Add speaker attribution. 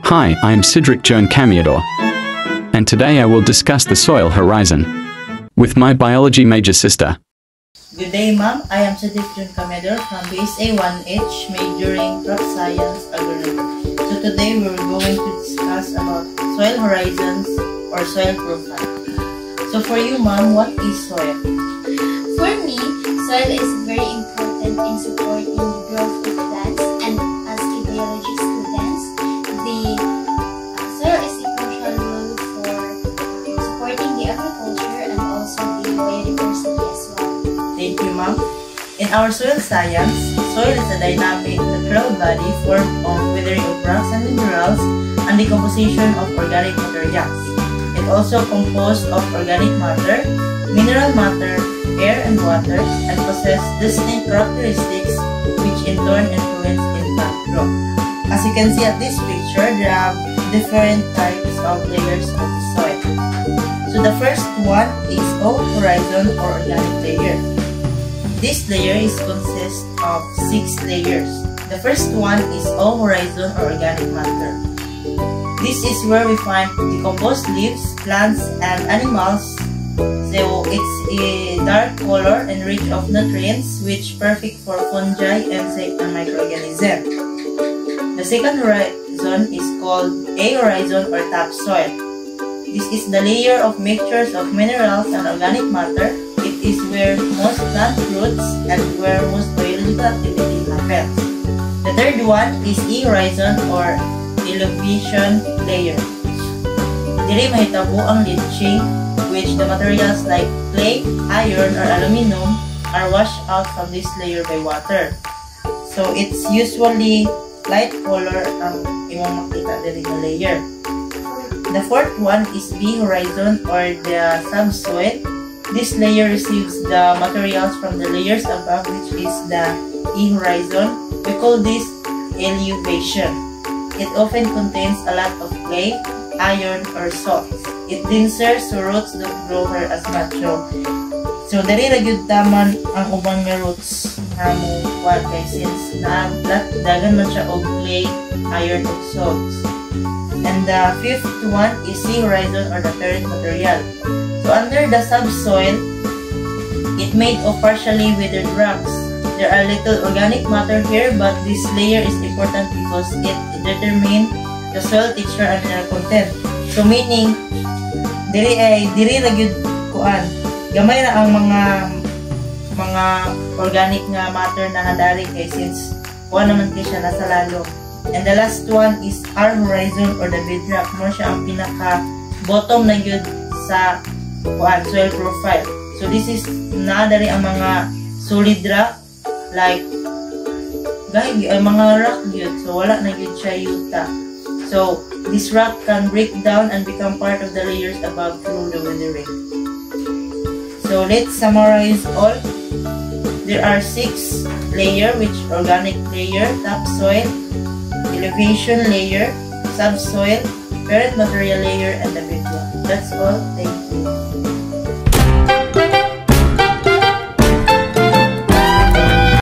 Speaker 1: Hi, I'm Cedric Joan Camiador, and today I will discuss the soil horizon with my biology major sister.
Speaker 2: Good day, ma'am. I am Cedric Joan Camiador from BSA 1H, majoring crop science agronomy. So today we're going to discuss about soil horizons or soil profile. So for you, ma'am, what is soil?
Speaker 3: For me, soil is very important in supporting the growth of plants, and as a biology students, the soil is a crucial role for supporting the agriculture and also the biodiversity as well.
Speaker 2: Thank you, ma'am. In our soil science, soil is a dynamic natural body formed of weathering of rocks and minerals and the composition of organic materials. It also composed of organic matter, mineral matter, air and water, and possess distinct characteristics which in turn influence plant growth. As you can see at this picture, there are different types of layers of the soil. So the first one is horizon or organic layer. This layer consists of 6 layers. The first one is horizon or organic matter. This is where we find decomposed leaves, plants, and animals. So it's a dark color and rich of nutrients, which perfect for fungi, insect, and microorganisms. The second horizon is called horizon or topsoil. This is the layer of mixtures of minerals and organic matter. It is where most plant roots and where most biological activity happens. The third one is horizon or elevation layer. Diri mahitabo ang leaching, which the materials like clay, iron, or aluminum are washed out from this layer by water. So it's usually light color ang imong makita diri nga layer. The fourth one is B horizon or the subsoil. This layer receives the materials from the layers above, which is the E horizon. We call this elevation. It often contains a lot of clay, iron, or salts. It denser, so roots don't grow here as much. So dali ra gyud taman ang ubang nga roots nga mo kuan kay since dagan man siya og clay, iron, ug salts. And the fifth one is C horizon or the parent material. So under the subsoil, it made of partially withered rocks. There are little organic matter here, but this layer is important because it determines the soil texture and mineral content. So meaning, diri ra gyud kuan. Gamay ra ang mga organic nga matter na hadari kay since kuan naman kay siya nasa lalo. And the last one is R horizon or the bedrock. Mo siya ang pinaka bottom na gyud sa kuan soil profile. So this is nadari ang mga solid rock like mga rock gyud. So wala na gyud siya yuta. So this rock can break down and become part of the layers above through the weathering. So let's summarize all. There are 6 layers, which organic layer, topsoil, elevation layer, subsoil, parent material layer, and the bedrock. That's all. Thank you.